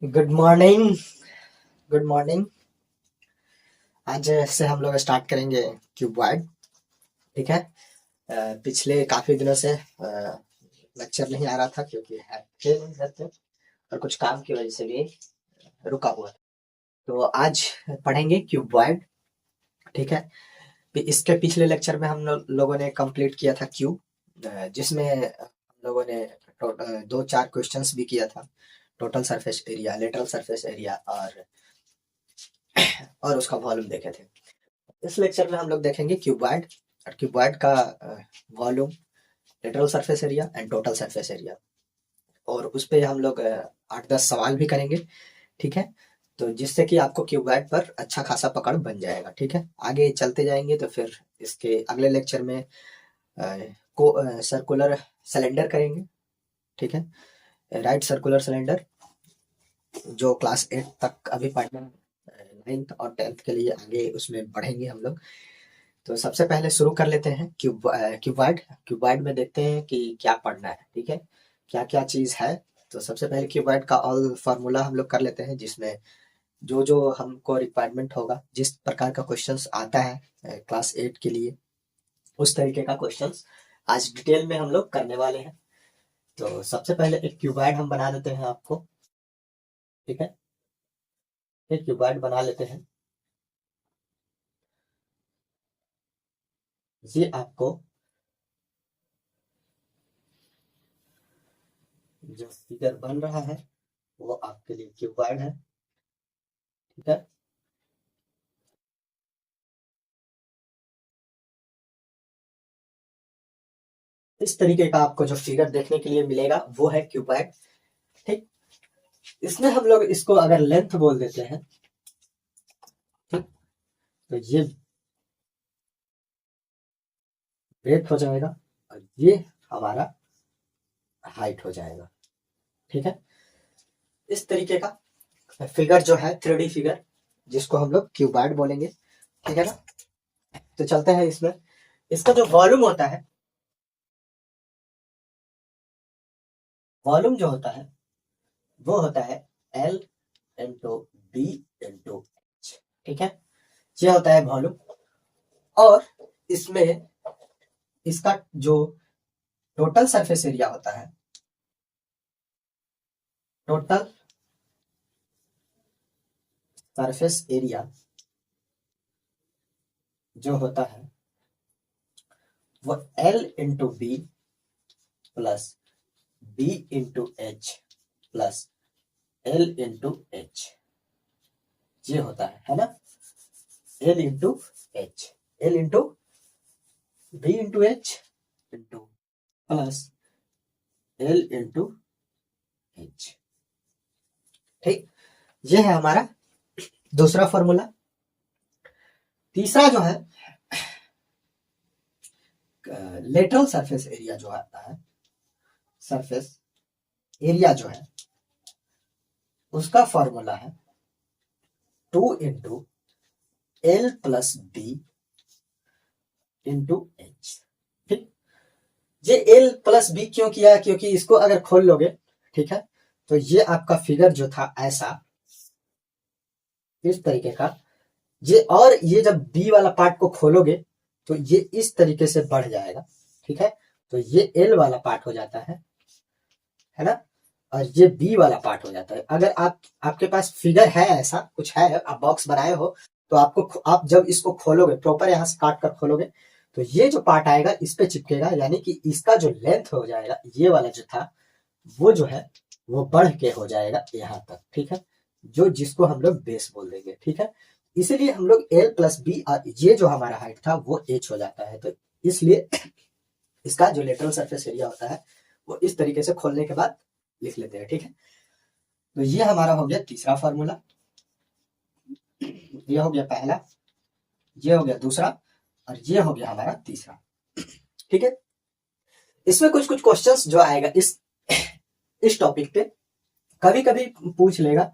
Good morning. Good morning. आज से हम लोग स्टार्ट करेंगे क्यूबॉइड। ठीक है। पिछले काफी दिनों से लेक्चर नहीं आ रहा था क्योंकि थे नहीं घर पे और कुछ काम की वजह से भी रुका हुआ था। तो आज पढ़ेंगे क्यूबॉइड। ठीक है। इसके पिछले लेक्चर में हम लोगों ने कंप्लीट किया था क्यूब, जिसमें हम लोगों ने दो चार क्वेश्चंस भी किया था। Total surface area, lateral surface area और उसका वॉल्यूम देखे थे। इस लेक्चर में हम लोग देखेंगे क्यूबॉइड और क्यूबॉइड का volume, lateral surface area and total surface area, और उस पे हम लोग 8-10 सवाल भी करेंगे। ठीक है। तो जिससे कि आपको क्यूबॉइड पर अच्छा खासा पकड़ बन जाएगा। ठीक है। आगे चलते जाएंगे तो फिर इसके अगले लेक्चर में सर्कुलर सिलेंडर करेंगे। ठीक है। राइट सर्कुलर सिलेंडर जो क्लास 8 तक अभी पढ़ना है, 9th और 10th के लिए आगे उसमें बढ़ेंगे हम लोग। तो सबसे पहले शुरू कर लेते हैं क्यूबॉइड। क्यूबॉइड में देखते हैं कि क्या पढ़ना है। ठीक है। क्या क्या चीज है। तो सबसे पहले क्यूबॉइड का ऑल फार्मूला हम लोग कर लेते हैं, जिसमें जो जो हमको रिक्वायरमेंट होगा, जिस प्रकार का क्वेश्चंस आता है क्लास 8 के लिए, उस तरीके का क्वेश्चंस आज डिटेल में हम लोग करने वाले हैं। तो सबसे पहले एक क्यूबॉइड हम बना देते हैं आपको। ठीक है। एक क्यूबॉइड बना लेते हैं। ये आपको जो फिगर बन रहा है वो आपके लिए क्यूबॉइड है। ठीक है। इस तरीके का आपको जो फिगर देखने के लिए मिलेगा वो है क्यूबॉइड। ठीक। इसमें हम लोग इसको अगर लेंथ बोल देते हैं, ठीक, तो ये ब्रेथ हो जाएगा और ये हमारा हाइट हो जाएगा। ठीक है। इस तरीके का फिगर जो है 3D फिगर, जिसको हम लोग क्यूबॉइड बोलेंगे। ठीक है ना। तो चलते हैं इसमें। इसका जो वॉल्यूम होता है, वॉल्यूम जो होता है वो होता है L into B into H. ठीक है। ये होता है वॉल्यूम। और इसमें इसका जो टोटल सरफेस एरिया होता है, टोटल सरफेस एरिया जो होता है वो L into B plus B into H plus L into H, ये होता है ना। L into H, L into B into H into plus L into H. ठीक। ये है हमारा दूसरा फॉर्मूला। तीसरा जो है लेटरल सरफेस एरिया जो आता है, सरफेस एरिया जो है उसका फॉर्मूला है 2 into L plus B into H. ठीक। ये एल प्लस बी क्यों किया, क्योंकि इसको अगर खोल लोगे, ठीक है, तो ये आपका फिगर जो था ऐसा, इस तरीके का, ये और ये जब बी वाला पार्ट को खोलोगे तो ये इस तरीके से बढ़ जाएगा। ठीक है। तो ये एल वाला पार्ट हो जाता है ना, और ये बी वाला पार्ट हो जाता है। अगर आपके पास फिगर है, ऐसा कुछ है, आप बॉक्स बनाए हो, तो आप जब इसको खोलोगे, प्रॉपर यहां से काट कर खोलोगे, तो ये जो पार्ट आएगा इस पे चिपकेगा, यानी कि इसका जो लेंथ हो जाएगा, ये वाला जो था वो जो है वो बढ़ के हो जाएगा यहां तक। ठीक है। जो जिसको हम लोग बेस बोल देंगे। ठीक है। इसीलिए हम लोग एल प्लस बी, ये जो हमारा हाइट था वो एच हो जाता है। तो इसलिए इसका जो लेटरल सरफेस एरिया होता है वो इस तरीके से खोलने के बाद लिख लेते हैं। ठीक है। तो ये हमारा हो गया तीसरा फॉर्मूला, ये हो गया पहला, ये हो गया दूसरा, और ये हो गया हमारा तीसरा। ठीक है। इसमें कुछ कुछ क्वेश्चंस जो आएगा इस टॉपिक पे, कभी कभी पूछ लेगा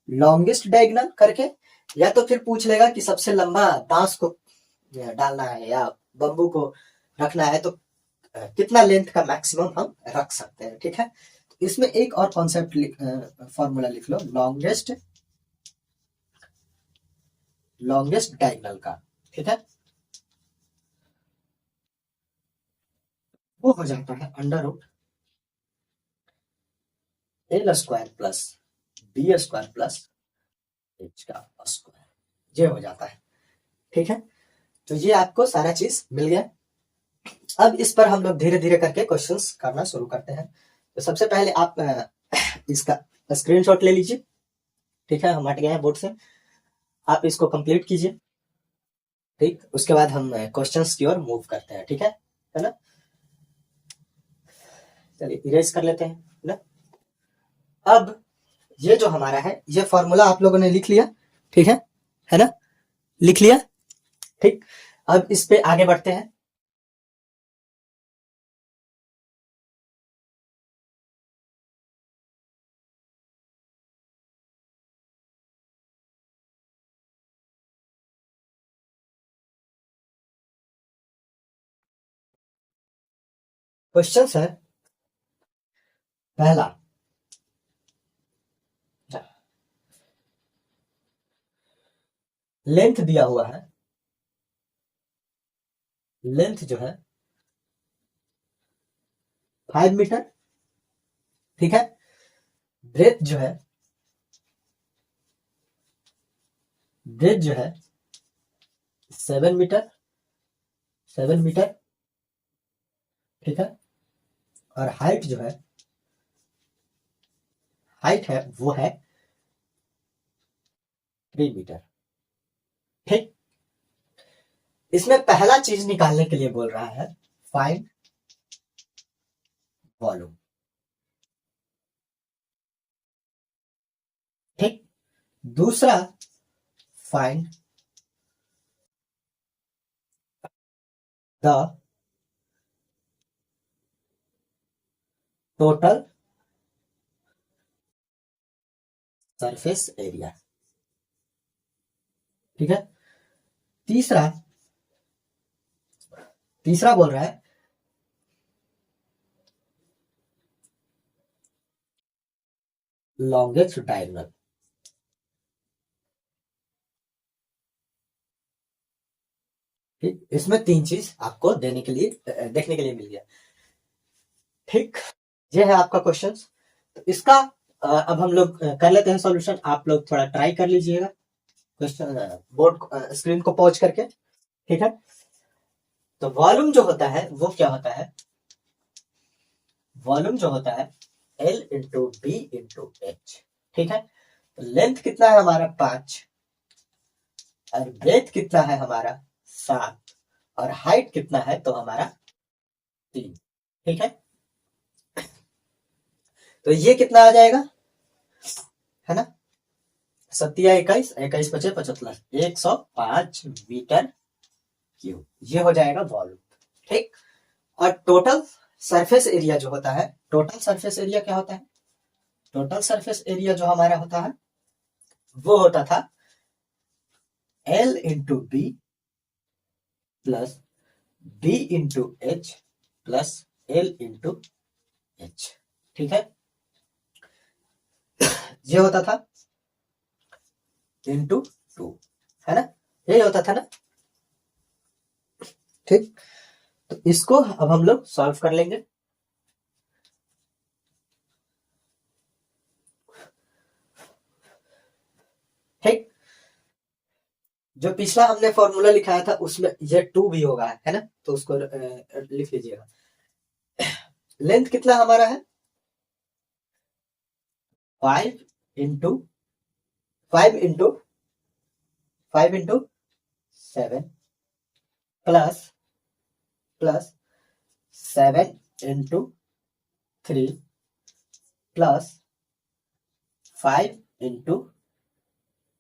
लॉन्गेस्ट डायगोनल करके, या तो फिर पूछ लेगा कि सबसे लंबा बांस को डालना है या बम्बू को रखना है, तो कितना लेंथ का मैक्सिमम हम रख सकते हैं। ठीक है। इसमें एक और कॉन्सेप्ट फॉर्मूला लिख लो, लॉन्गेस्ट डायगोनल का, ठीक है। वो हो जाता है under root L square plus B square plus H का स्क्वायर, ये हो जाता है, ठीक है। तो ये आपको सारा चीज मिल गया। अब इस पर हम लोग धीरे धीरे करके क्वेश्चंस करना शुरू करते हैं। तो सबसे पहले आप इसका स्क्रीनशॉट ले लीजिए, ठीक है, हम हट गए हैं बोर्ड से। आप इसको कंप्लीट कीजिए, ठीक। उसके बाद हम क्वेश्चंस की ओर मूव करते हैं, ठीक है ना। चलिए इरेज कर लेते हैं ना। अब ये जो हमारा है, ये फॉर्मूला आप लोगों ने लिख लिया, ठीक है ना, लिख लिया, ठीक। अब इस पे आगे बढ़ते हैं। क्वेश्चन है पहला, लेंथ दिया हुआ है, लेंथ जो है 5 मीटर, ठीक है। ब्रेथ जो है, ब्रेथ जो है 7 मीटर, 7 मीटर, ठीक है। और हाइट जो है, हाइट है वो है 3 मीटर, ठीक। इसमें पहला चीज निकालने के लिए बोल रहा है फाइंड वॉल्यूम, ठीक। दूसरा find the total surface area, ठीक है। तीसरा तीसरा बोल रहा है लॉन्गेस्ट डायगोनल, ठीक। इसमें 3 चीज आपको देने के लिए देखने के लिए मिल गया, ठीक। ये है आपका क्वेश्चन। तो इसका अब हम लोग कर लेते हैं सॉल्यूशन। आप लोग थोड़ा ट्राई कर लीजिएगा क्वेश्चन, बोर्ड स्क्रीन को पॉज करके, ठीक है। तो वॉल्यूम जो होता है वो क्या होता है, वॉल्यूम जो होता है L into B into H, ठीक है। तो लेंथ कितना है हमारा 5, और ब्रेथ कितना है हमारा 7, और हाइट कितना है तो हमारा 3, ठीक है। तो ये कितना आ जाएगा, है ना, 7 या 21, 21 पचे 75, 105 मीटर क्यूब, ये हो जाएगा वॉल्यूम, ठीक। और टोटल सरफेस एरिया जो होता है, टोटल सरफेस एरिया क्या होता है, टोटल सरफेस एरिया जो हमारा होता है वो होता था L into B plus B into H plus L into H, ठीक है। ये होता था इंटू 2, है ना, यही होता था ना, ठीक। तो इसको अब हम लोग सॉल्व कर लेंगे। ठीक, जो पिछला हमने फॉर्मूला लिखाया था उसमें ये 2 भी होगा, है ना, तो उसको लिख लीजिएगा। लेंथ कितना हमारा है 5 into 5 into 5 into 7 plus plus 7 into 3 plus 5 into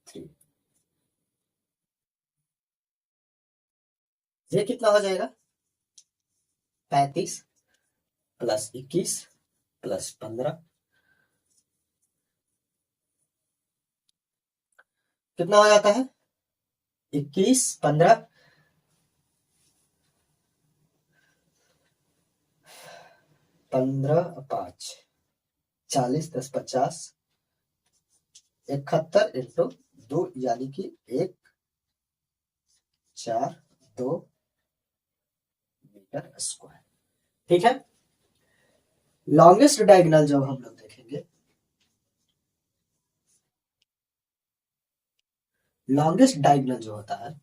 3, ये कितना हो जाएगा 35 प्लस 21 प्लस 15, कितना हो जाता है 21 15 15 5, 40 10 50 71 इंटू 2 यानी कि 1 4 2 मीटर स्क्वायर। ठीक है। लॉन्गेस्ट डायगोनल जब हम लोग देखेंगे, लॉन्गेस्ट डायगोनल जो होता है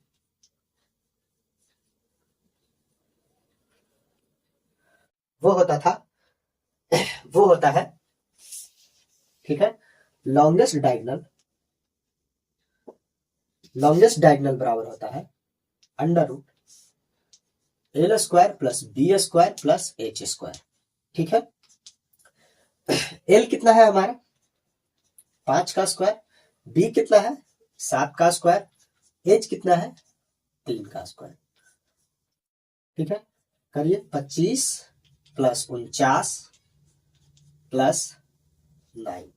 वो होता था, वो होता है, ठीक है, लॉन्गेस्ट डायगोनल, लॉन्गेस्ट डायगोनल बराबर होता है under root L square plus B square plus H square. ठीक है। एल कितना है हमारा 5 का स्क्वायर, बी कितना है 7 का स्क्वायर, एच कितना है 3 का स्क्वायर। ठीक है। करिए 25 प्लस 49 प्लस 9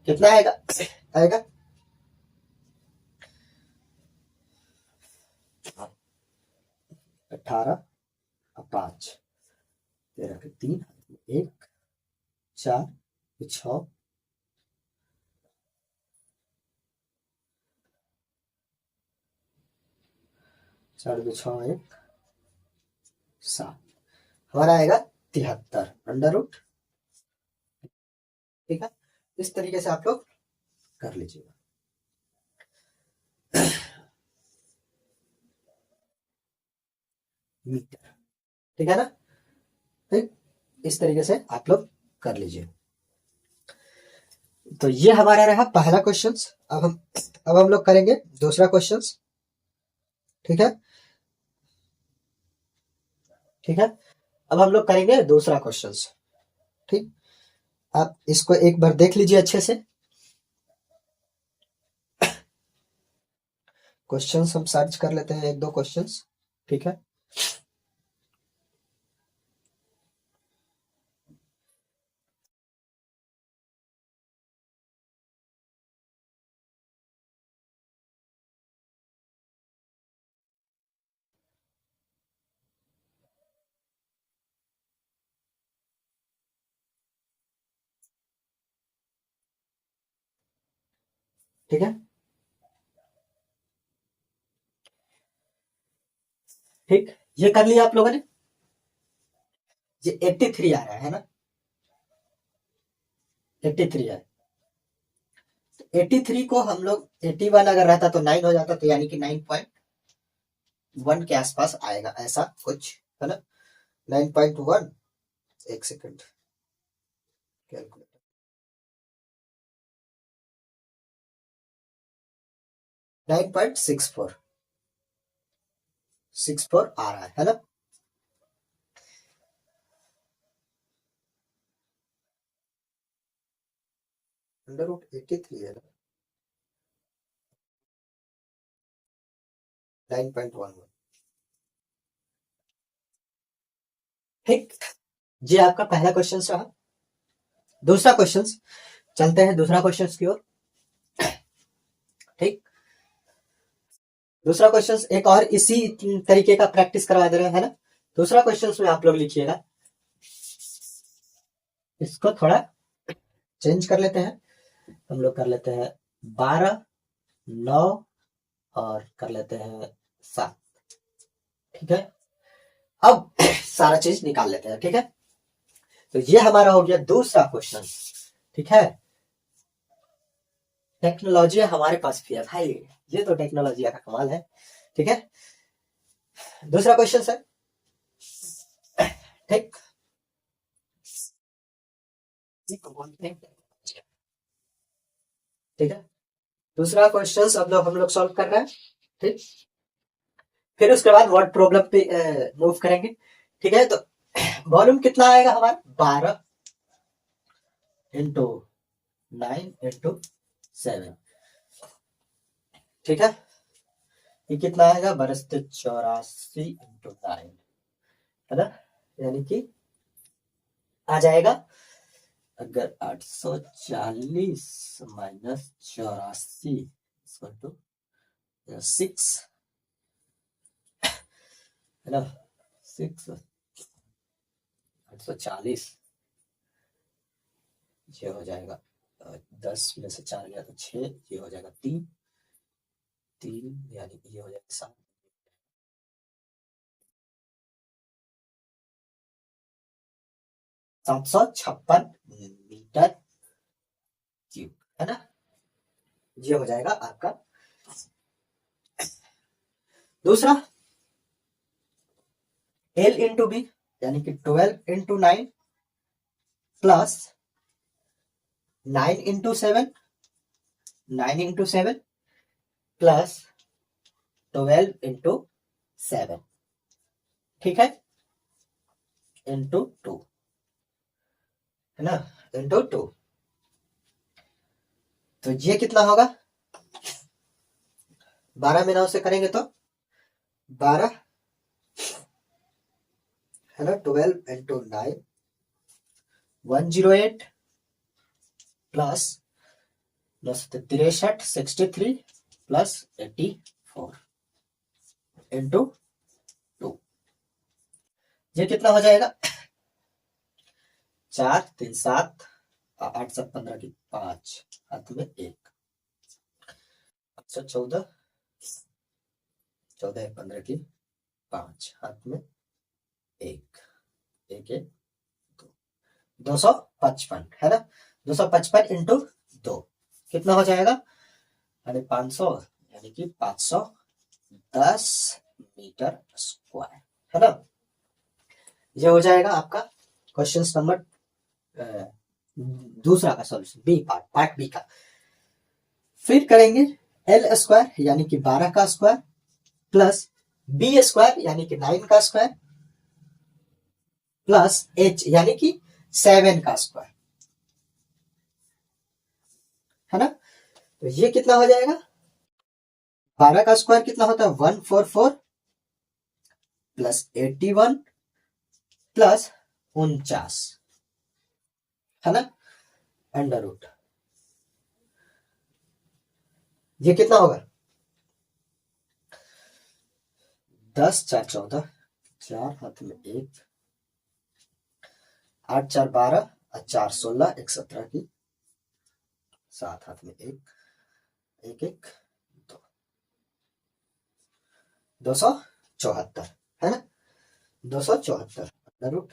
कितना आएगा, आएगा 18 और 5 13 के 3 1 4 6 4 6 1 7 हमारा आएगा 73 अंडर रूट। ठीक है। इस तरीके से आप लोग कर लीजिएगा। मीटर। ठीक है ना। ठीक, इस तरीके से आप लोग कर लीजिए। तो ये हमारा रहा पहला क्वेश्चन। अब हम लोग करेंगे दूसरा क्वेश्चन। ठीक है। ठीक है। अब हम लोग करेंगे दूसरा क्वेश्चन। ठीक, आप इसको एक बार देख लीजिए अच्छे से। क्वेश्चंस हम सर्च कर लेते हैं, एक दो क्वेश्चंस। ठीक है। ठीक है। ठीक, ये कर लिया आप लोगों ने। ये 83 आ रहा है ना, 83 है। 83 को हम लोग 81 अगर रहता तो 9 हो जाता, तो यानी कि 9.1 के आसपास आएगा, ऐसा कुछ है ना। 9.1, एक सेकंड कैलकुलेटर, 9.64 आ रहा है ना। अंडर रूट 83 है ना, 9.11। ठीक, ये आपका पहला क्वेश्चन रहा। दूसरा क्वेश्चन, चलते हैं दूसरा क्वेश्चन की ओर। ठीक, दूसरा क्वेश्चन एक और इसी तरीके का प्रैक्टिस करवा दे रहे हैं ना। दूसरा क्वेश्चन में आप लोग लिखिएगा, इसको थोड़ा चेंज कर लेते हैं। हम लोग कर लेते हैं 12 9 और कर लेते हैं 7। ठीक है। अब सारा चीज निकाल लेते हैं। ठीक है। तो ये हमारा हो गया दूसरा क्वेश्चन। ठीक है। टेक्नोलॉजी हमारे पास भी है भाई, ये तो टेक्नोलॉजी का कमाल है। ठीक है। दूसरा क्वेश्चन है। ठीक, ठीक है। दूसरा क्वेश्चन अब लोग हम लोग सॉल्व कर रहे हैं। ठीक, फिर उसके बाद वर्ड प्रॉब्लम पे मूव करेंगे। ठीक है। तो वॉल्यूम कितना आएगा हमारा 12 इंटू 9 इंटू 7। ठीक है। ये कितना आएगा 82 इंटू 9 है ना, यानी कि आ जाएगा, अगर 840 माइनस 84 टू 6 है ना, 6 840 ये हो जाएगा 10 में से 4 गया तो 6, ये हो जाएगा 3, 3 यानी कि ये हो जाएगा 7, 756 मीटर क्यूब, है ना। ये हो जाएगा आपका दूसरा। L इंटू बी यानी कि 12 into 9 plus 9 into 7, 9 into 7 plus 12 into 7, ठीक है, इंटू 2, है ना, इंटू 2। तो ये कितना होगा, 12 में 9 से करेंगे तो 12, है ना, 12 इंटू 9 108 प्लस 963 63 प्लस 84 इंटू 2। ये कितना हो जाएगा, 4 3 7 8 7 15 की 5, हाथ में 1, 14 14 15 की 5, हाथ में 1 1 1 255, है ना, 255 इंटू 2 कितना हो जाएगा, यानी 500, यानी कि 510 मीटर स्क्वायर, है ना। ये हो जाएगा आपका क्वेश्चन नंबर दूसरा का solution, B part, part B का। फिर करेंगे एल स्क्वायर यानी कि 12 का स्क्वायर प्लस बी स्क्वायर यानी कि 9 का स्क्वायर प्लस एच यानी कि 7 का स्क्वायर, है ना। तो ये कितना हो जाएगा, 12 का स्क्वायर कितना होता है 144 प्लस 81 प्लस 49, है ना, अंडर रूट। ये कितना होगा, 10 4 14, 4 हाथ में 1, 8 4 12 और 4 16, 1 17 की 7, हाथ में 1 1 1 2, 274, है ना, 274 अंडर रूट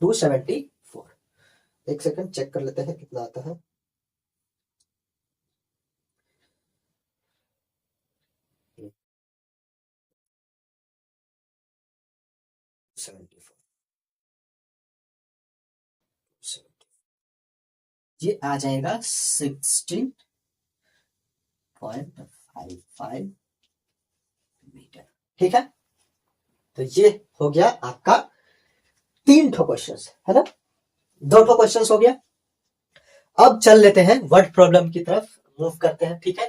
274। एक सेकंड चेक कर लेते हैं कितना आता है, ये आ जाएगा 16.55 मीटर, ठीक है। तो ये हो गया आपका 3 ठो क्वेश्चन, है ना, 2 ठो क्वेश्चन हो गया। अब चल लेते हैं वर्ड प्रॉब्लम की तरफ मूव करते हैं, ठीक है।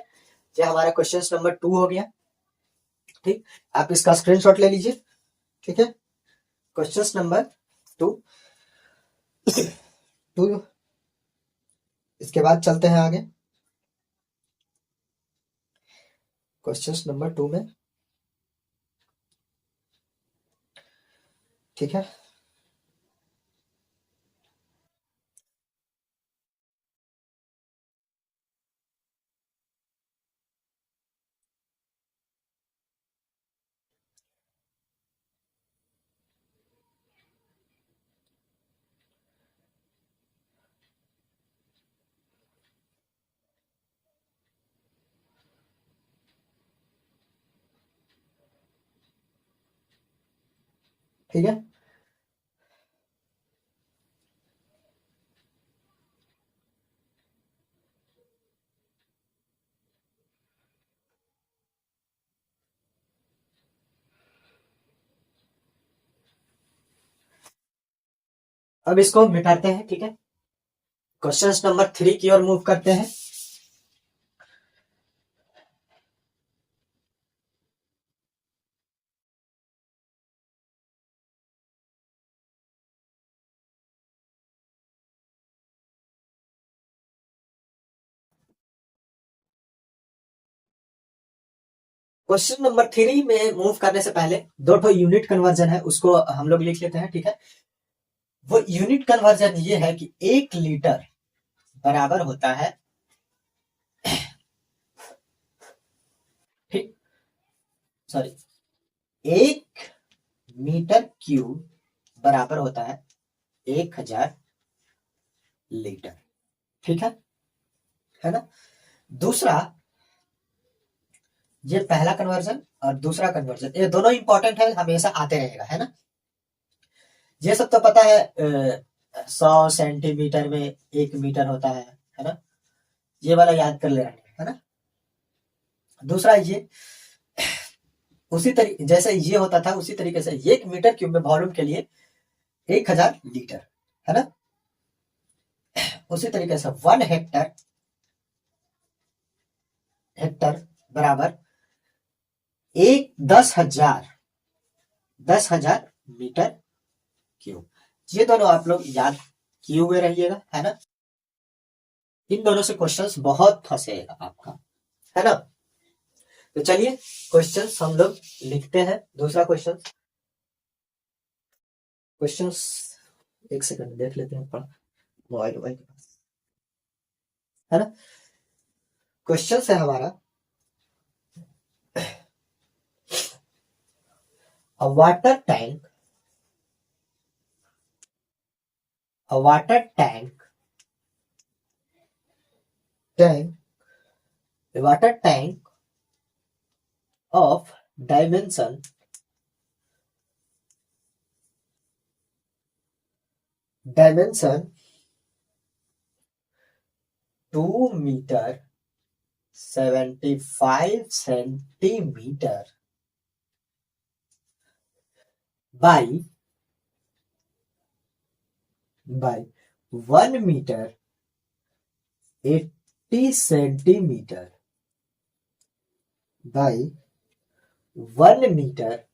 ये हमारा क्वेश्चन नंबर 2 हो गया, ठीक, आप इसका स्क्रीनशॉट ले लीजिए, ठीक है। क्वेश्चन नंबर 2 2, इसके बाद चलते हैं आगे क्वेश्चन नंबर 2 में, ठीक है। ठीक है, अब इसको मिटाते हैं, ठीक है। क्वेश्चन नंबर 3 की ओर मूव करते हैं। क्वेश्चन नंबर 3 में मूव करने से पहले 2 ठो यूनिट कन्वर्जन है, उसको हम लोग लिख लेते हैं, ठीक है। वो यूनिट कन्वर्जन ये है कि 1 लीटर बराबर होता है, ठीक, सॉरी, 1 मीटर क्यूब बराबर होता है 1000 लीटर, ठीक है ना। दूसरा, ये पहला कन्वर्जन और दूसरा कन्वर्जन, ये दोनों इंपॉर्टेंट है, हमेशा आते रहेगा, है ना। ये सब तो पता है, 100 सेंटीमीटर में 1 मीटर होता है ना। ये वाला याद कर ले रहे हैं, है ना। दूसरा, ये उसी तरीके जैसे ये होता था, उसी तरीके से 1 मीटर क्यूब में वॉल्यूम के लिए 1000 लीटर, है ना। उसी तरीके से 1 हेक्टर हेक्टर बराबर 10,000 मीटर क्यूब। ये दोनों आप लोग याद किए हुए रहिएगा, है ना। इन दोनों से क्वेश्चंस बहुत फंसेगा आपका, है ना। तो चलिए क्वेश्चंस हम लोग लिखते हैं। दूसरा क्वेश्चंस एक सेकंड देख लेते हैं, मोबाइल के पास, है ना। क्वेश्चन है हमारा, a water tank a water tank a water tank of dimension 2 meter 75 centimeter by 1 meter 80 centimeter by 1 meter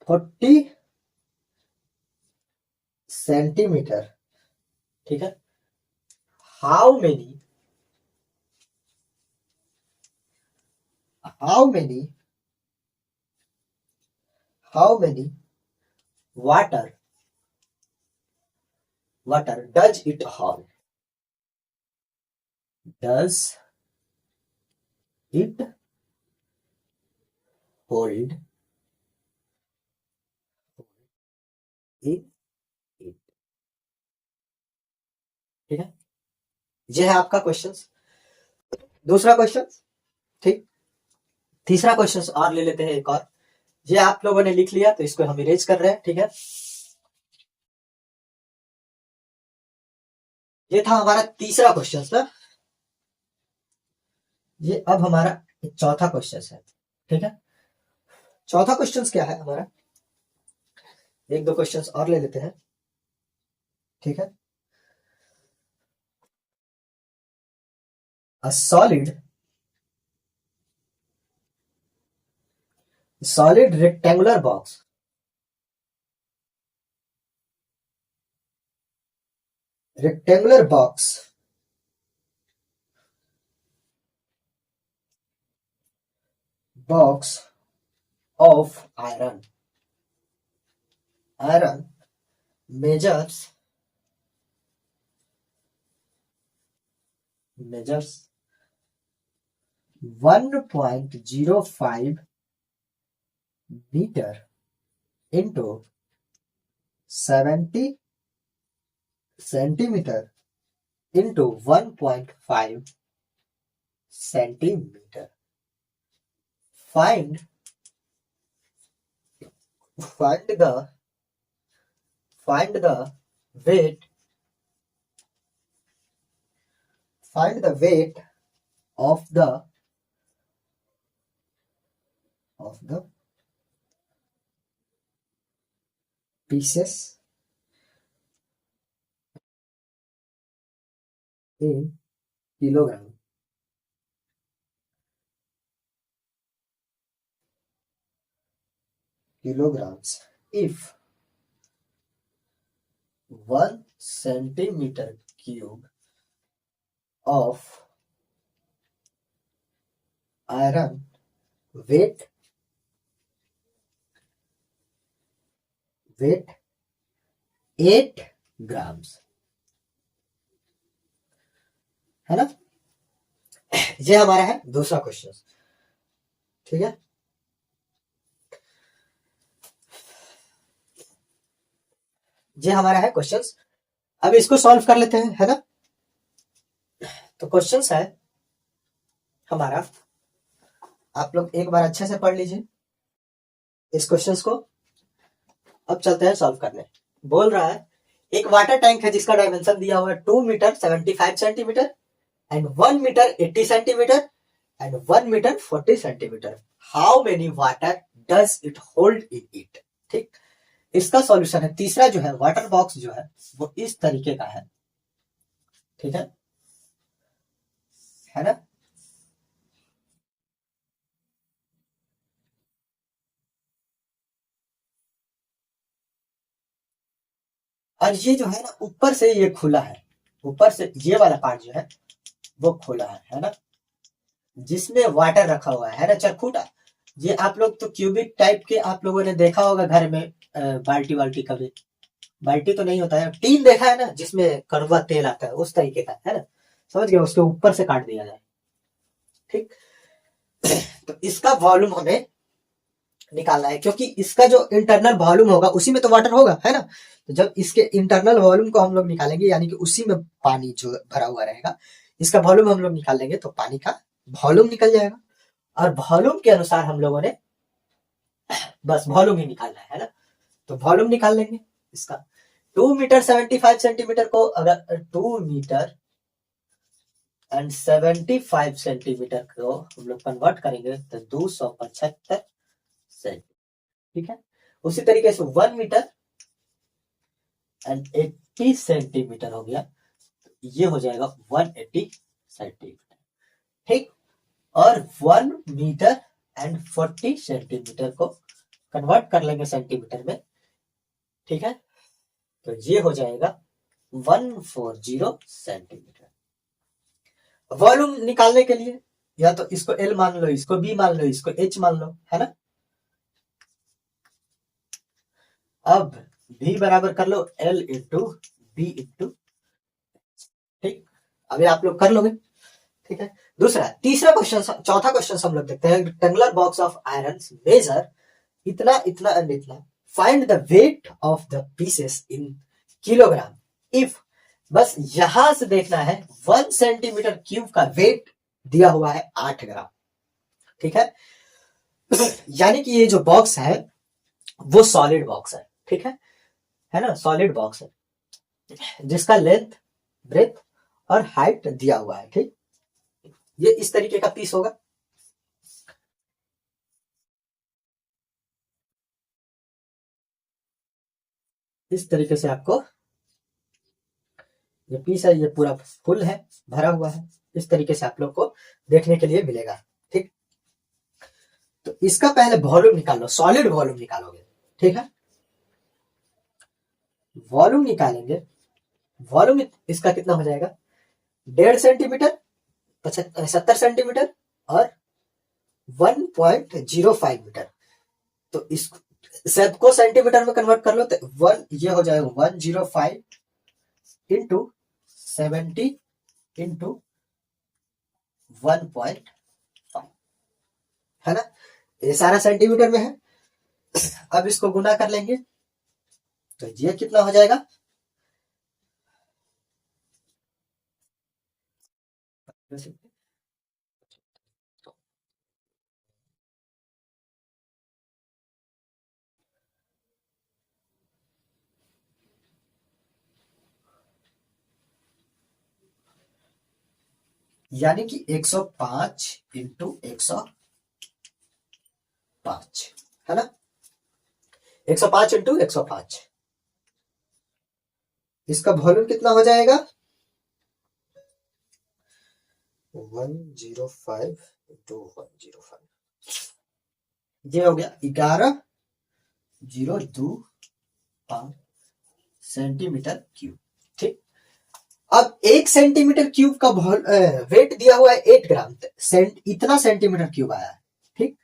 40 centimeter, ठीक है। how many water does it hold? Does it hold in it? ठीक है, ये है आपका question. दूसरा question, ठीक। तीसरा क्वेश्चन और ले लेते हैं एक और। ये आप लोगों ने लिख लिया तो इसको हम इरेज कर रहे हैं, ठीक है। ये था हमारा तीसरा क्वेश्चन ना। ये अब हमारा चौथा क्वेश्चन है, ठीक है। चौथा क्वेश्चन क्या है हमारा, एक दो क्वेश्चंस और ले लेते हैं, ठीक है। A solid rectangular box of iron measures 1.05 meter into 70 centimeter into 1.5 centimeter. Find the weight of the pieces in kilograms if 1 centimeter cube of iron weight 8 grams, है ना। ये हमारा है दूसरा क्वेश्चन, ठीक है। ये हमारा है क्वेश्चंस। अब इसको सॉल्व कर लेते हैं, है ना। तो क्वेश्चंस है हमारा, आप लोग एक बार अच्छे से पढ़ लीजिए इस क्वेश्चंस को। अब चलते हैं सॉल्व करने। बोल रहा है एक वाटर टैंक है जिसका डायमेंशन दिया हुआ है 2 metre 75 centimetre and 1 metre 80 centimetre and 1 metre 40 centimetre. How many water does it hold in it. ठीक, इसका सॉल्यूशन है तीसरा जो है वाटर बॉक्स जो है वो इस तरीके का है, ठीक है ना। और ये जो है ना ऊपर से ये खुला है, ऊपर से ये वाला पार्ट जो है वो खुला है ना, जिसमें वाटर रखा हुआ है ना चरखूटा। ये आप लोग तो क्यूबिक टाइप के आप लोगों ने देखा होगा घर में, बाल्टी वाल्टी, कभी बाल्टी तो नहीं होता है, टीन देखा है ना जिसमें कड़वा तेल आता है, उस तरीके का है ना, समझ गए, उसके ऊपर से काट दिया जाए। ठीक, तो इसका वॉल्यूम हमें निकालना है, क्योंकि इसका जो इंटरनल वॉल्यूम होगा उसी में तो वाटर होगा, है ना। तो जब इसके इंटरनल वॉल्यूम को हम लोग निकालेंगे, यानी कि उसी में पानी जो भरा हुआ रहेगा, इसका वॉल्यूम हम लोग निकाल लेंगे तो पानी का वॉल्यूम निकल जाएगा। और वॉल्यूम के अनुसार हम लोगों ने बस वॉल्यूम ही निकालना है ना, तो वॉल्यूम निकाल लेंगे इसका। 2 मीटर 75 सेंटीमीटर को अगर 2 मीटर एंड 75 सेंटीमीटर को हम लोग कन्वर्ट करेंगे तो 275 सेंटीमीटर, ठीक है। उसी तरीके से 1 मीटर एंड 80 सेंटीमीटर हो गया, ये हो जाएगा 180 सेंटीमीटर, ठीक। और 1 मीटर एंड 40 सेंटीमीटर को कन्वर्ट कर लेंगे सेंटीमीटर में, ठीक है। तो ये हो जाएगा 140 सेंटीमीटर। वॉल्यूम निकालने के लिए या तो इसको L मान लो, इसको B मान लो, इसको H मान लो, है ना। अब V बराबर कर लो L इंटू B इंटू, ठीक। अभी आप लोग कर लोगे, ठीक है। दूसरा तीसरा क्वेश्चन, चौथा क्वेश्चन हम लोग देखते हैं। Rectangular box of iron measure इतना इतना एंड इतना, find the weight of the pieces in kilogram if. बस यहां से देखना है 1 सेंटीमीटर क्यूब का वेट दिया हुआ है 8 ग्राम, ठीक है। यानी कि ये जो बॉक्स है वो सॉलिड बॉक्स है, ठीक है ना, सॉलिड बॉक्स है जिसका लेंथ, ब्रेथ और हाइट दिया हुआ है, ठीक। ये इस तरीके का पीस होगा, इस तरीके से आपको ये पीस है, ये पूरा फुल है, भरा हुआ है, इस तरीके से आप लोग को देखने के लिए मिलेगा, ठीक। तो इसका पहले वॉल्यूम निकालो, सॉलिड वॉल्यूम निकालोगे, ठीक है। वॉल्यूम निकालेंगे, वॉल्यूम इसका कितना हो जाएगा 1.5 सेंटीमीटर, 70 सेंटीमीटर और 1.05 मीटर। तो इस सबको सेंटीमीटर में कन्वर्ट कर लो तो ये हो जाएगा 105 इंटू 70 इंटू 1.5, है ना। ये सारा सेंटीमीटर में है। अब इसको गुना कर लेंगे तो ये कितना हो जाएगा, यानी कि 105 इंटू 105, है ना। 105 इंटू 105, इसका वॉल्यूम कितना हो जाएगा 105 इंटू 105, ये हो गया 11.025 सेंटीमीटर क्यूब, ठीक। अब 1 सेंटीमीटर क्यूब का वेट दिया हुआ है 8 ग्राम, इतना सेंटीमीटर क्यूब आया है, ठीक।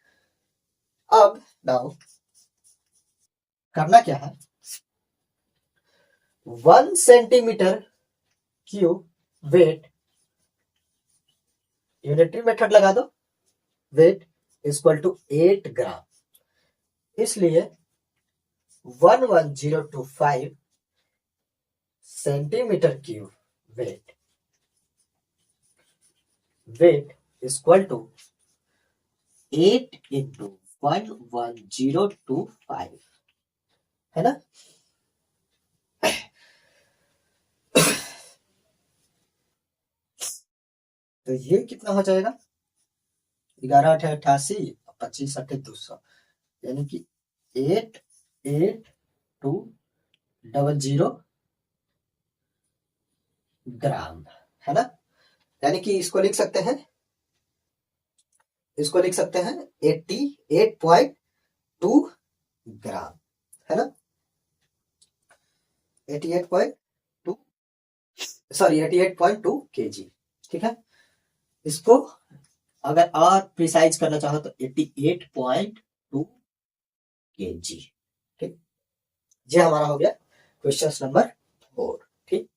अब नाउ करना क्या है, 1 centimetre cube weight, unitary method लगा दो, वेट इक्वल टू 8 ग्राम। इसलिए 11025 centimetre cube weight equal to 8 into 11025, है ना। तो ये कितना हो जाएगा, 11 8 88, 25 8 200, यानी कि 88200 ग्राम, है ना। यानी कि इसको लिख सकते हैं 88.2 ग्राम, है ना। 88.2 सॉरी 88.2 केजी, ठीक है। इसको अगर और प्रिसाइज करना चाहो तो 88.2 केजी, ठीक। ये हमारा हो गया क्वेश्चन नंबर 4, ठीक।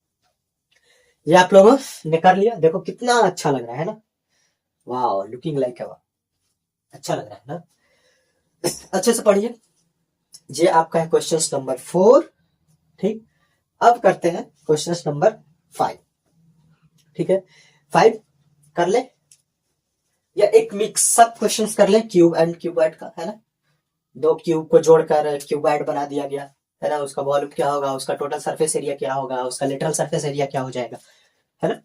ये आप लोगों ने कर लिया, देखो कितना अच्छा लग रहा है ना, वाह, लुकिंग लाइक है, अच्छा लग रहा है ना। अच्छे से पढ़िए, ये आपका है क्वेश्चन नंबर 4, ठीक। अब करते हैं क्वेश्चन नंबर 5, ठीक है। 5 कर ले, या एक मिक्सअप क्वेश्चंस कर ले क्यूब एंड क्यूबॉइड का, है ना। दो क्यूब को जोड़कर क्यूबॉइड बना दिया गया, है ना। उसका वॉल्यूम क्या होगा, उसका टोटल सरफेस एरिया क्या होगा, उसका लेटरल सरफेस एरिया क्या हो जाएगा, है ना।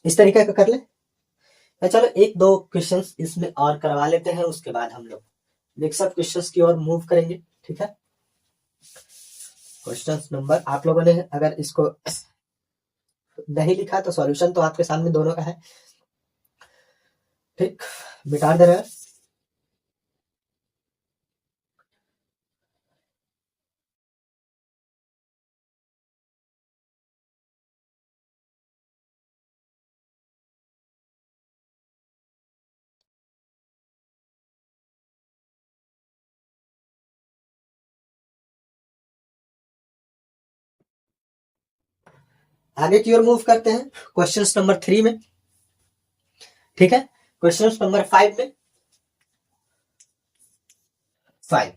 इस तरीके का कर ले। तो चलो एक दो क्वेश्चंस इसमें और करवा लेते हैं, उसके बाद हम लोग मिक्सअप क्वेश्चंस की ओर मूव करेंगे, ठीक है। क्वेश्चन नंबर आप लोगों ने अगर इसको नहीं लिखा तो सॉल्यूशन तो आपके सामने दोनों का है, ठीक। मिटा दे रहे हैं। आगे की ओर मूव करते हैं क्वेश्चन नंबर 3 में, ठीक है। क्वेश्चन नंबर 5 में 5,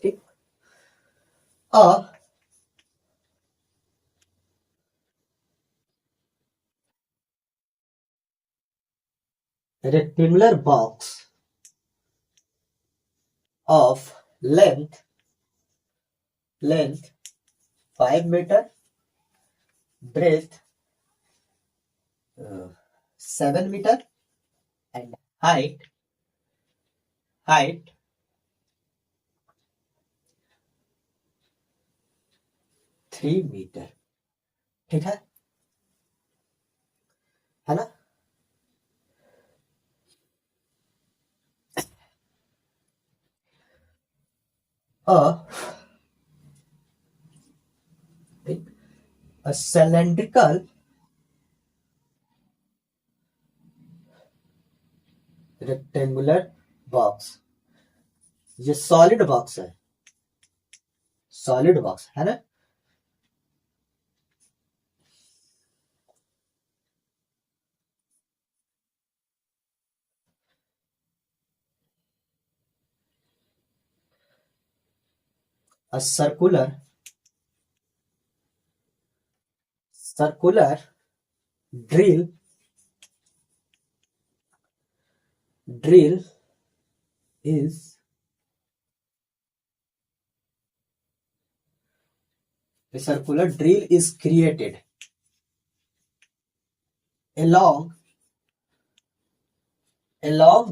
ठीक। और rectangular box of length 5 meter, breadth 7 meter, and height 3 metre, ठीक है ना। a cylindrical rectangular box, ये सॉलिड बॉक्स है, सॉलिड बॉक्स है ना। a circular drill is a circular drill is created along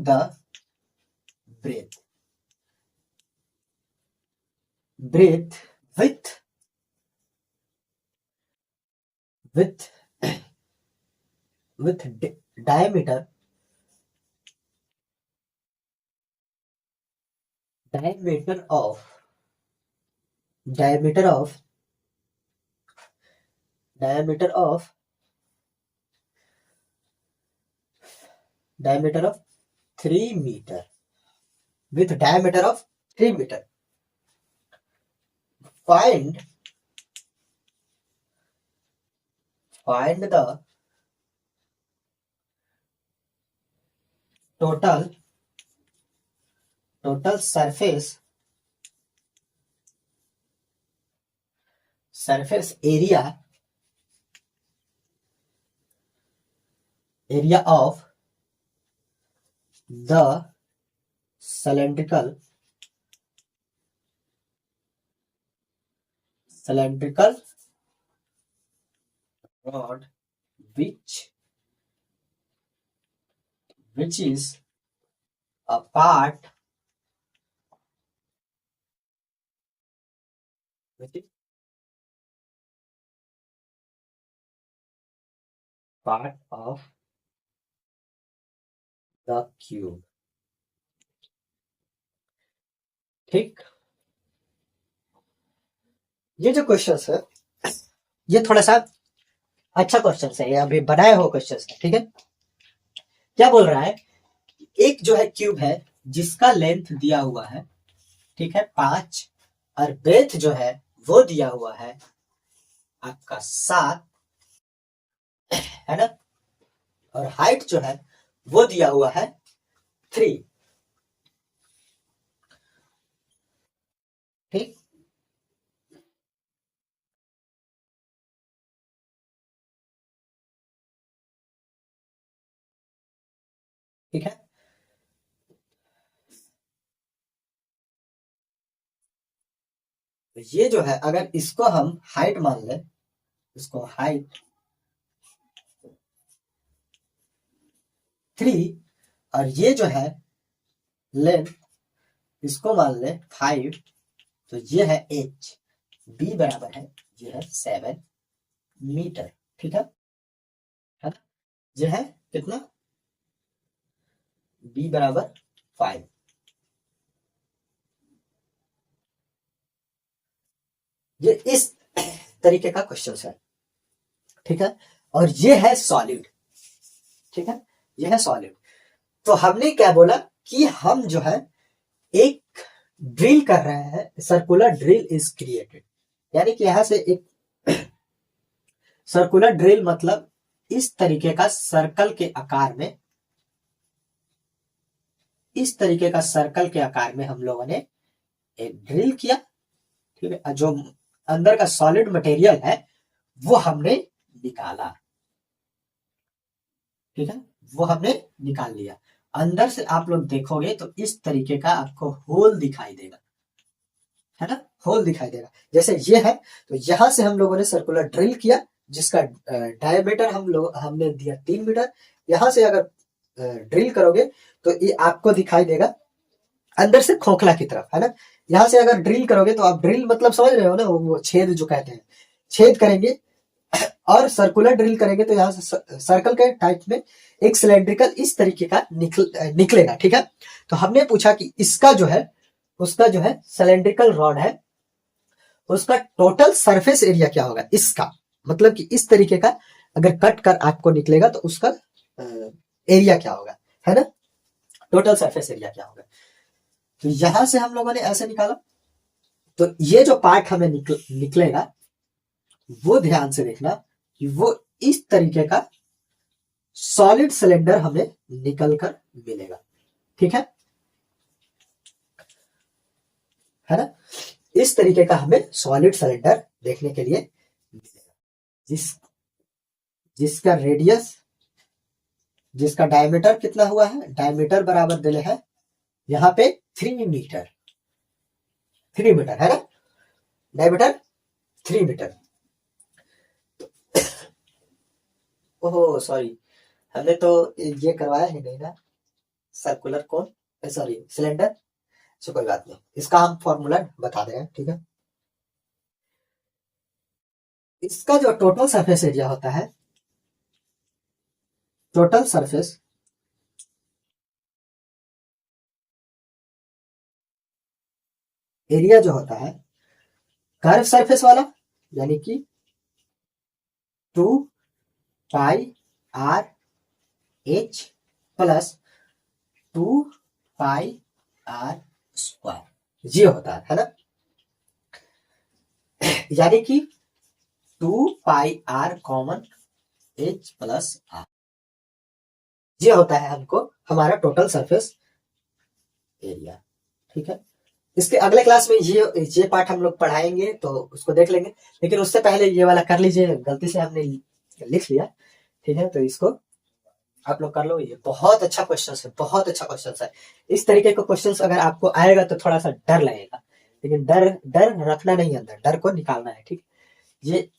the breadth with diameter of diameter of 3 meter, with diameter of 3 meter. Find find the total surface area of the cylindrical rod which is a part of the cube। ठीक, ये जो question है ये थोड़ा सा अच्छा question है, ये अभी बनाया हुआ क्वेश्चन है। ठीक है, क्या बोल रहा है, एक जो है क्यूब है जिसका लेंथ दिया हुआ है, ठीक है 5, और ब्रेथ जो है वो दिया हुआ है आपका 7, है ना, और हाइट जो है वो दिया हुआ है 3। ठीक, ठीक है, तो ये जो है अगर इसको हम हाइट मान ले, इसको हाइट 3, और ये जो है लेंथ इसको मान ले 5, तो ये है h, b बराबर है ये है 7 मीटर। ठीक है ना, ये है कितना, b बराबर 5। ये इस तरीके का क्वेश्चन है। ठीक है, और ये है सॉलिड। ठीक है, ये है सॉलिड। तो हमने क्या बोला कि हम जो है एक ड्रिल कर रहे हैं, सर्कुलर ड्रिल इज क्रिएटेड, यानी कि यहां से एक सर्कुलर ड्रिल मतलब इस तरीके का सर्कल के आकार में, इस तरीके का सर्कल के आकार में हम लोगों ने एक ड्रिल किया। ठीक है, जो अंदर का सॉलिड मटेरियल है वो हमने निकाला। ठीक है, वो हमने निकाल लिया। अंदर से आप लोग देखोगे तो इस तरीके का आपको होल दिखाई देगा, है ना, होल दिखाई देगा। जैसे ये है, तो यहां से हम लोगों ने सर्कुलर ड्रिल किया जिसका डायमीटर हमने दिया 3 मीटर। यहां से अगर ड्रिल करोगे तो ये आपको दिखाई देगा अंदर से खोखला की तरफ, है ना। यहां से अगर ड्रिल करोगे तो आप ड्रिल मतलब समझ रहे हो ना, वो छेद जो कहते हैं, छेद करेंगे और सर्कुलर ड्रिल करेंगे तो यहाँ से सर्कल के टाइप में एक सिलेंड्रिकल इस तरीके का निकलेगा। ठीक है, तो हमने पूछा कि इसका जो है, उसका जो है सिलेंड्रिकल रॉड है, उसका टोटल सरफेस एरिया क्या होगा, इसका मतलब कि इस तरीके का अगर कट कर आपको निकलेगा तो उसका एरिया क्या होगा, है ना, टोटल सरफेस एरिया क्या होगा। तो यहां से हम लोगों ने ऐसे निकाला, तो ये जो पार्ट हमें निकलेगा वो ध्यान से देखना कि वो इस तरीके का सॉलिड सिलेंडर हमें निकल कर मिलेगा। ठीक है ना, इस तरीके का हमें सॉलिड सिलेंडर देखने के लिए मिलेगा, जिसका रेडियस, जिसका डायमीटर कितना हुआ है, डायमीटर बराबर दिले है यहाँ पे 3 मीटर, 3 मीटर है ना, डायमीटर 3 मीटर। ओहो सॉरी, हमने तो ये करवाया ही नहीं ना, सर्कुलर कोन, सॉरी सिलेंडर। तो कोई बात नहीं, इसका हम फॉर्मूला बता दे रहे हैं। ठीक है, इसका जो टोटल सरफेस एरिया होता है, टोटल सरफेस एरिया जो होता है कर्व सरफेस वाला, यानी कि 2 pi R H plus 2 pi R square, ये होता है ना, यानी कि 2 pi R common H plus R, ये होता है हमको हमारा टोटल सरफेस एरिया। ठीक है, इसके अगले क्लास में ये पार्ट हम लोग पढ़ाएंगे तो उसको देख लेंगे, लेकिन उससे पहले ये वाला कर लीजिए, गलती से हमने लिख लिया। ठीक है, तो इसको आप लोग कर लो, ये बहुत अच्छा क्वेश्चन है, बहुत अच्छा क्वेश्चन है। इस तरीके का क्वेश्चन अगर आपको आएगा तो थोड़ा सा डर लगेगा, लेकिन डर डर रखना नहीं, अंदर डर को निकालना है। ठीक, ये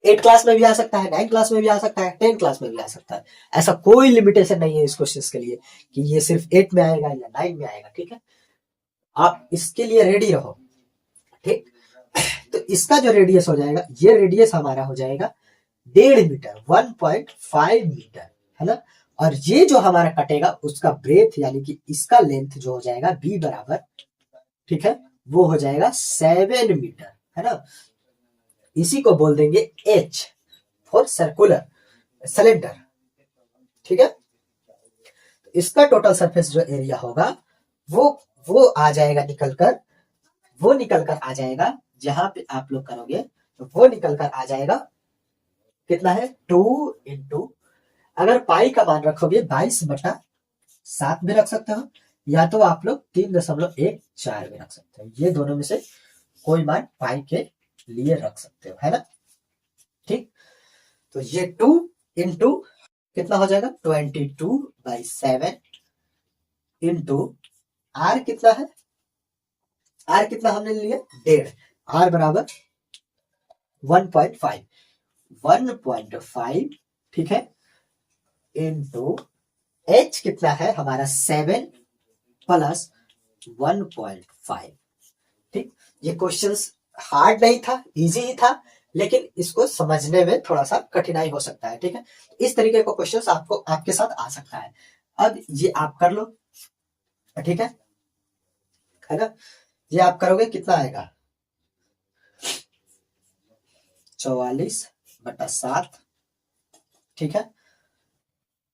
8 क्लास में भी आ सकता है, 9 क्लास में भी आ सकता है, 10 क्लास में भी आ सकता है। ऐसा कोई लिमिटेशन नहीं है इस क्वेश्चन के लिए कि ये सिर्फ 8 में आएगा या 9 में आएगा। ठीक है, आप इसके लिए रेडी रहो। ठीक, तो इसका जो रेडियस हो जाएगा, ये रेडियस हमारा हो जाएगा 1.5 मीटर, 1.5 मीटर, है ना। और ये जो हमारा कटेगा उसका ब्रेथ यानी कि इसका लेंथ जो हो जाएगा बी बराबर, ठीक है, वो हो जाएगा 7 मीटर, है ना। इसी को बोल देंगे एच फॉर सर्कुलर सिलेंडर। ठीक है, इसका टोटल सरफेस जो एरिया होगा वो आ जाएगा निकल कर आ जाएगा, जहां पे आप लोग करोगे तो वो निकल कर आ जाएगा कितना है 2 इंटू, अगर पाई का मान रखोगे 22/7 में रख सकते हो, या तो आप लोग 3.14 में रख सकते हो। ये दोनों में से कोई मान पाई के लिए रख सकते हो, है ना। ठीक, तो ये 2 इंटू कितना हो जाएगा 22/7 इंटू आर कितना है, आर कितना हमने लिया 1.5, आर बराबर 1.5, ठीक है, इंटू एच कितना है हमारा 7 प्लस 1.5। ठीक, ये क्वेश्चंस हार्ड नहीं था, इजी ही था, लेकिन इसको समझने में थोड़ा सा कठिनाई हो सकता है। ठीक है, इस तरीके का क्वेश्चंस आपको आपके साथ आ सकता है। अब ये आप कर लो, ठीक है ना। ये आप करोगे कितना आएगा 44/7, ठीक है,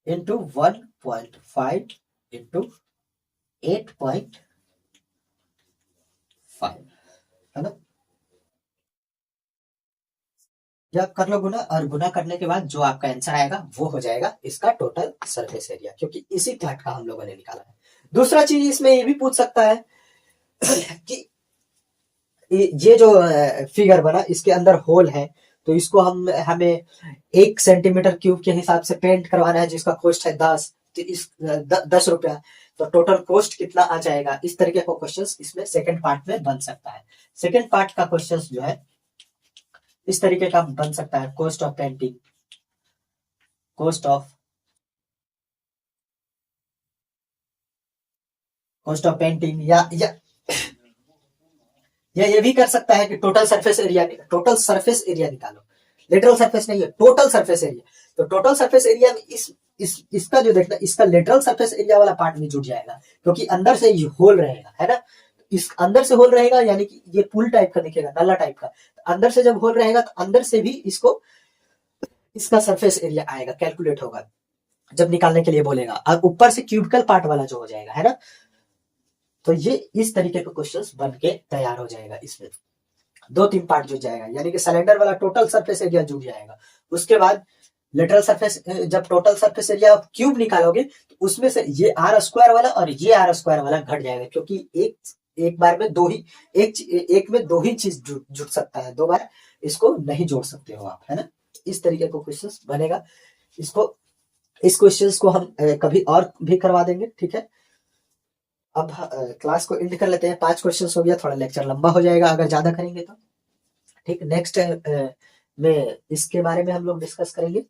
इंटू 1.5 इंटू 8.5, है ना। जब कर लो गुना, और गुना करने के बाद जो आपका आंसर आएगा वो हो जाएगा इसका टोटल सरफेस एरिया, क्योंकि इसी पार्ट का हम लोगों ने निकाला है। दूसरा चीज इसमें ये भी पूछ सकता है कि ये जो फिगर बना इसके अंदर होल है, तो इसको हमें 1 सेंटीमीटर क्यूब के हिसाब से पेंट करवाना है, जिसका कॉस्ट है 10, तो इस 10 रुपया, तो टोटल कॉस्ट कितना आ जाएगा। इस तरीके का क्वेश्चन इसमें सेकंड पार्ट में बन सकता है। सेकंड पार्ट का क्वेश्चन जो है इस तरीके का बन सकता है, cost of painting, cost of painting, या ये भी कर सकता है कि टोटल सरफेस एरिया निकालो। लेटरल सरफेस नहीं है, टोटल सरफेस एरिया। तो टोटल सरफेस एरिया में इसका जो देखना, इसका लेटरल सरफेस एरिया वाला पार्ट भी जुड़ जाएगा, क्योंकि अंदर से होल रहेगा, है ना। इस अंदर से होल रहेगा यानी कि ये पुल टाइप का दिखेगा, नल्ला टाइप का। अंदर से जब होल रहेगा तो अंदर से भी इसका सरफेस एरिया आएगा, कैलकुलेट होगा जब निकालने के लिए बोलेगा। और ऊपर से क्यूबिकल पार्ट वाला जो हो जाएगा, है ना। तो ये इस तरीके का क्वेश्चंस बन के तैयार हो जाएगा। इसमें 2-3 पार्ट जुड़ जाएगा, यानी कि सिलेंडर वाला टोटल सरफेस एरिया जुड़ जाएगा। उसके बाद लेटरल सरफेस, जब टोटल सरफेस एरिया क्यूब निकालोगे तो उसमें से ये r² वाला और ये r² वाला घट जाएगा, क्योंकि एक बार में एक में दो ही चीज जुड़ सकता है, 2 बार इसको नहीं जोड़ सकते हो आप, है ना। इस तरीके का क्वेश्चन बनेगा। इस क्वेश्चंस को हम कभी और भी करवा देंगे, ठीक है। अब क्लास को एंड कर लेते हैं, 5 क्वेश्चंस हो गया, थोड़ा लेक्चर लंबा हो जाएगा अगर ज्यादा करेंगे तो। ठीक, नेक्स्ट में इसके बारे में हम लोग डिस्कस करेंगे,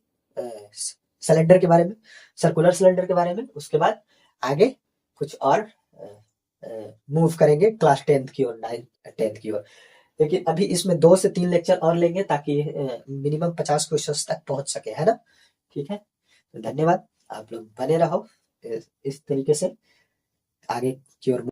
सिलेंडर के बारे में, सर्कुलर सिलेंडर के बारे में। उसके बाद आगे कुछ और मूव करेंगे क्लास 10th की और 10th की ओर। लेकिन अभी इसमें 2 से 3 लेक्चर और लेंगे ताकि मिनिमम 50 क्वेश्चंस तक पहुंच सके, है ना। ठीक है, तो धन्यवाद, आप लोग बने रहो इस तरीके से आगे की ओर।